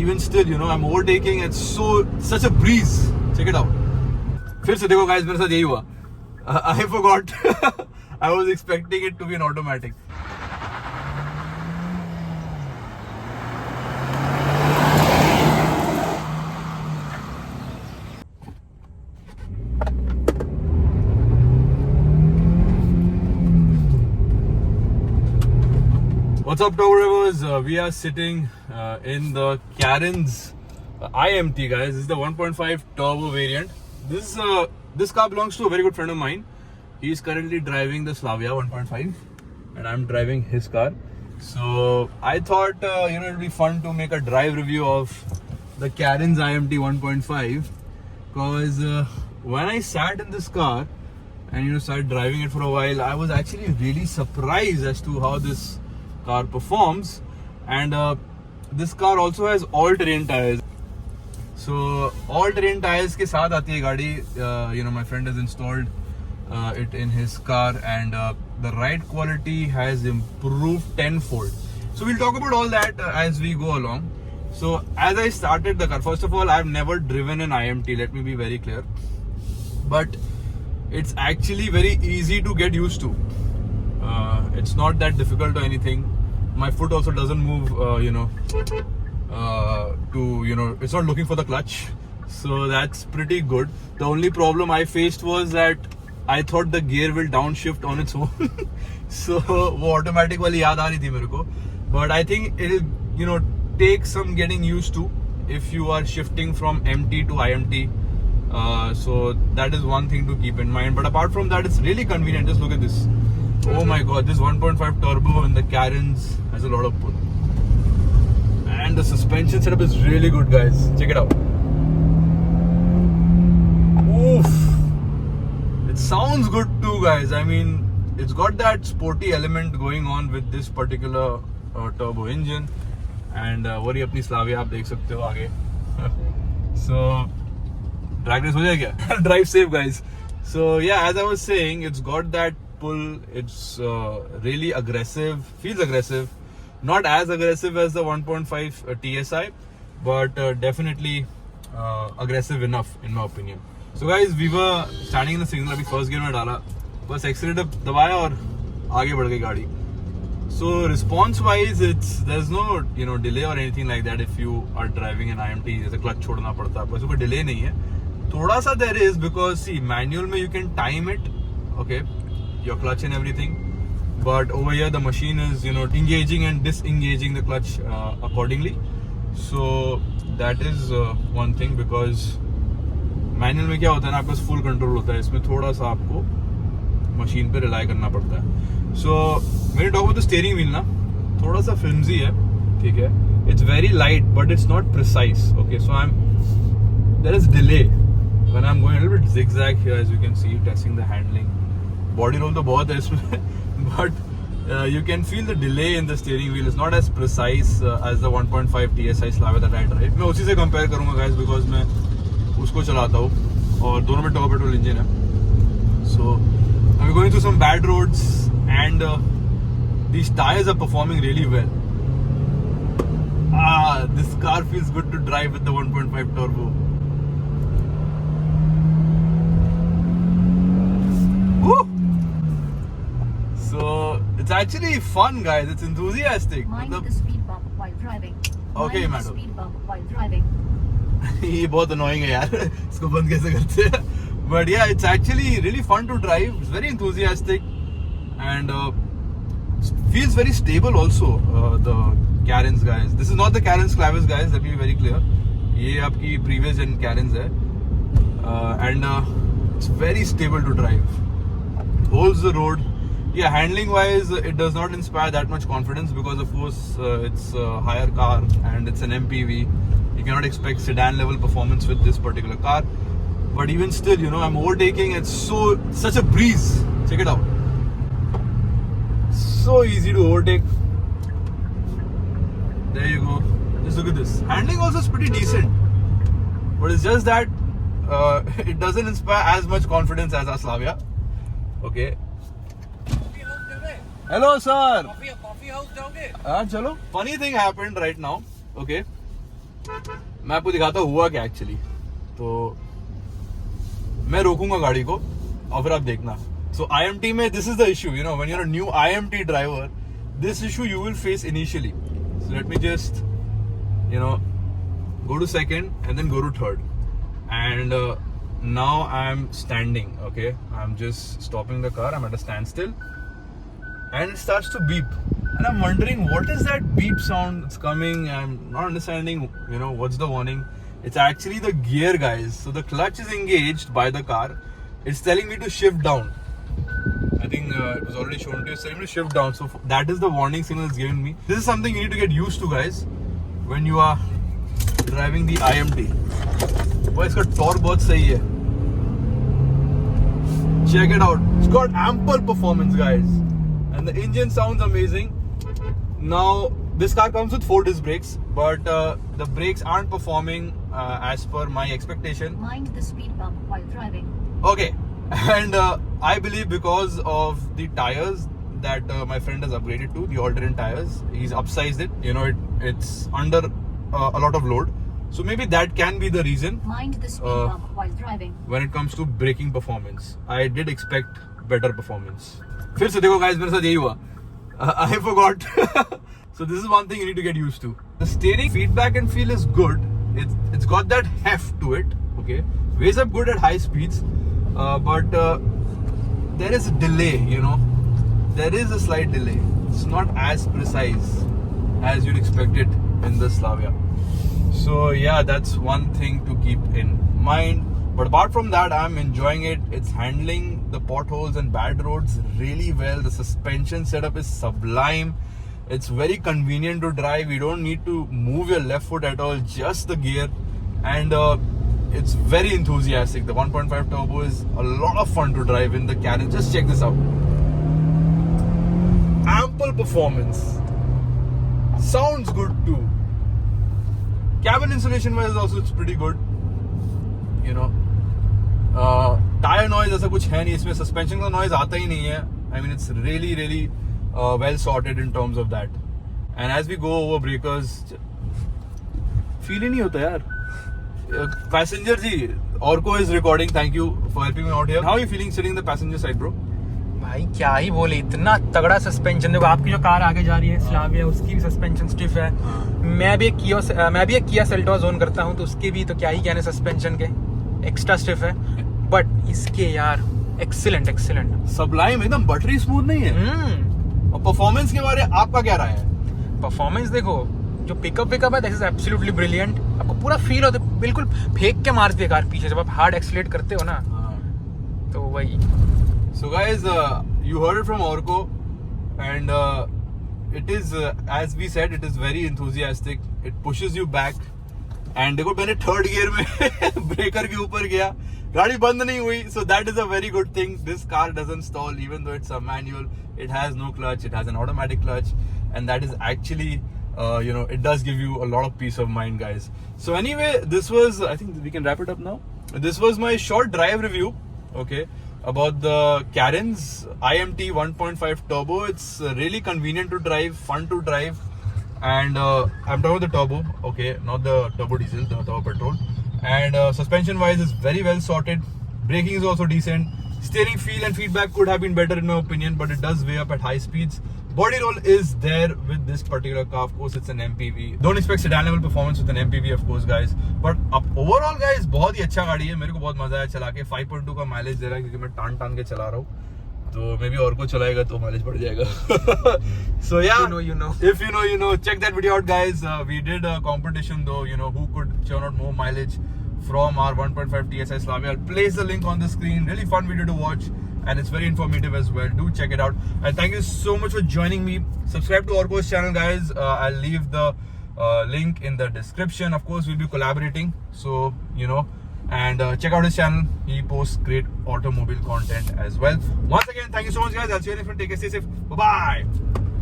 even still, you know, I'm overtaking. It's such a breeze. Check it out. फिर से देखो guys, मेरे साथ यही हुआ. I forgot. I was expecting it to be an automatic. What's up, Turbo Rivers? We are sitting in the Karen's IMT, guys. This is the 1.5 turbo variant. This car belongs to a very good friend of mine. He is currently driving the Slavia 1.5, and I'm driving his car. So I thought, you know, it'd be fun to make a drive review of the Karen's IMT 1.5, because when I sat in this car and, you know, started driving it for a while, I was actually really surprised as to how this car performs. And this car also has all-terrain tires. So all-terrain tires के साथ आती है गाड़ी. You know, my friend has installed it in his car, and the ride quality has improved tenfold. So we'll talk about all that as we go along. So as I started the car, first of all, I've never driven an IMT, let me be very clear, but it's actually very easy to get used to. It's not that difficult or anything. My foot also doesn't move, you know, it's not looking for the clutch. So that's pretty good. The only problem I faced was that I thought the gear will downshift on its own. So वो automatic वाली याद आ रही थी मेरे को. But I think it'll, you know, take some getting used to if you are shifting from MT to IMT. So that is one thing to keep in mind. But apart from that, it's really convenient. Just look at this. Oh my god, this 1.5 turbo in the Karen's has a lot of pull. And the suspension setup is really good, guys. Check it out. Oof. It sounds good too, guys. I mean, it's got that sporty element going on with this particular turbo engine. And वही अपनी Slavia आप देख सकते हो आगे. So, drag race हो जाए क्या? Drive safe, guys. So yeah, as I was saying, it's got that pull. It's really aggressive, feels aggressive. Not as aggressive as the 1.5 TSI, but definitely aggressive enough in my opinion. So guys, we were standing in the signal. अभी first gear में डाला, बस accelerator दबाया और आगे बढ़ गई गाड़ी. So response wise, there's no, you know, delay or anything like that. If you are driving an IMT, जैसे clutch छोड़ना पड़ता है, बस कोई delay नहीं है. थोड़ा सा there is, because see, manual में you can time it, okay, your clutch and everything, but over here the machine is, you know, engaging and disengaging the clutch accordingly. So that is one thing, because manual में क्या होता है ना, आपके पास full control होता है, इसमें थोड़ा सा आपको machine पे rely करना पड़ता है. So when you talk about the steering wheel ना, थोड़ा सा flimsy है, ठीक है. It's very light, but it's not precise. Okay, so there is delay when I'm going a little bit zigzag here, as you can see, testing the handling. Body roll तो बहुत है इसमें, but you can feel the delay in the steering wheel. It's not as precise as the 1.5 TSI Slavia that I drive. मैं उसी से compare करूँगा, guys, because मैं उसको चलाता हूँ और दोनों में turbo petrol engine है. So I'm going through some bad roads, and these tires are performing really well. This car feels good to drive with the 1.5 turbo. Woo! So it's actually fun, guys. It's enthusiastic. Mind the speed bump while driving. Okay, Mind madam. the speed bump while driving. ये बहुत annoying है यार. इसको बंद कैसे करते हैं? But yeah, it's actually really fun to drive. It's very enthusiastic, and feels very stable also. The Karen's, guys. This is not the Karen's Clavis, guys. Let me be very clear. ये आपकी previous gen Karen's है, and it's very stable to drive. Holds the road. Yeah, handling wise, it does not inspire that much confidence, because of course it's a higher car and it's an MPV. You cannot expect sedan level performance with this particular car. But even still, you know, I'm overtaking. It's such a breeze. Check it out. So easy to overtake. There you go. Just look at this. Handling also is pretty decent, but it's just that it doesn't inspire as much confidence as our Slavia. Okay. Hello, sir. Coffee house जाओगे? हाँ चलो. Funny thing happened right now. Okay. मैं आपको दिखाता हुआ क्या actually. तो मैं रोकूंगा गाड़ी को और फिर आप देखना. So IMT में this is the issue, you know, when you're a new IMT driver, this issue you will face initially. So let me just, you know, go to second and then go to third. And now I'm standing, okay? I'm just stopping the car, I'm at a standstill. And it starts to beep. And I'm wondering what is that beep sound that's coming? I'm not understanding, you know, what's the warning. It's actually the gear, guys. So the clutch is engaged by the car. It's telling me to shift down. I think it was already shown to you. It's telling me to shift down. So that is the warning signal it's given me. This is something you need to get used to, guys, when you are driving the IMT. Boy, इसका torque बहुत सही है. Check it out. It's got ample performance, guys. And the engine sounds amazing. Now, this car comes with 4 disc brakes, but the brakes aren't performing as per my expectation. Mind the speed bump while driving. Okay, and I believe because of the tires that my friend has upgraded to, the all-terrain tires, he's upsized it. You know, it's under a lot of load. So maybe that can be the reason. Mind the speed bump while driving. When it comes to braking performance, I did expect better performance. फिर से देखो guys, मेरे साथ यही हुआ. I forgot. So this is one thing you need to get used to. The steering feedback and feel is good. It's got that heft to it. Okay, weighs up good at high speeds, but there is a delay. You know, there is a slight delay. It's not as precise as you'd expect it in the Slavia. So yeah, that's one thing to keep in mind. But apart from that, I'm enjoying it. It's handling the potholes and bad roads really well. The suspension setup is sublime. It's very convenient to drive. You don't need to move your left foot at all, just the gear. And it's very enthusiastic. The 1.5 turbo is a lot of fun to drive in the Karin. Just check this out. Ample performance. Sounds good too. Cabin insulation wise also it's pretty good. You know. Tire noise ऐसा कुछ है नहीं इसमें. Suspension का noise आता ही नहीं है. I mean it's really well sorted in terms of that. And as we go over breakers, feel ही नहीं होता यार. Passenger ji, Orko is recording. Thank you for helping me out here. How are you feeling sitting in the passenger side, bro? भाई क्या ही बोले, इतना तगड़ा suspension. देखो आपकी जो कार आगे जा रही है स्लाविया, उसकी भी सस्पेंशन स्टिफ है. मैं भी एक किया सेल्टोस ओन करता हूँ, तो उसके भी तो क्या ही कहने सस्पेंशन के, एक्स्ट्रा स्टिफ है. बट इसके यार एक्सीलेंट. Sublime एकदम बटरी स्मूथ नहीं है. और परफॉर्मेंस के बारे में आपका क्या राय है? परफॉर्मेंस देखो, जो पिकअप है दैट इज एब्सोल्युटली ब्रिलियंट. आपको पूरा फील होता है, बिल्कुल फेंक के मारती है कार पीछे जब आप हार्ड एक्सीलरेट करते हो ना. तो वही. So guys, you heard it from Orko, and it is as we said, it is very enthusiastic. It pushes you back. And देखो मैंने थर्ड गियर में ब्रेकर के ऊपर गया, गाड़ी बंद नहीं हुई. So that is a very good thing. This car doesn't stall even though it's a manual. It has no clutch. It has an automatic clutch, and that is actually you know, it does give you a lot of peace of mind, guys. So anyway, this was, I think we can wrap it up now. This was my short drive review, okay, about the Karin's IMT 1.5 turbo. It's really convenient to drive, fun to drive, and I'm talking about the turbo, okay, not the turbo diesel, the turbo petrol. And suspension wise is very well sorted. Braking is also decent. Steering feel and feedback could have been better in my opinion, but it does weigh up at high speeds. Body roll is there with this particular car. Of course, it's an MPV. Don't expect sedan level performance with an MPV, of course, guys. But overall, guys, बहुत ही अच्छा गाड़ी है. मेरे को बहुत मजा आया चला के. 5.2 का माइलेज दे रहा है क्योंकि मैं टान के चला रहा हूँ. तो मे बी और को चलाएगा तो माइलेज बढ़ जाएगा. So yeah, you know. If you know, you know. Check that video out, guys. We did a competition though. You know who could churn out more mileage from our 1.5 TSI Slavia. I'll place the link on the screen. Really fun video to watch. And it's very informative as well. Do check it out. And thank you so much for joining me. Subscribe to Orko's channel, guys. I'll leave the link in the description. Of course, we'll be collaborating. So, you know, and check out his channel. He posts great automobile content as well. Once again, thank you so much, guys. I'll see you next time. Take care. Stay safe. Bye-bye.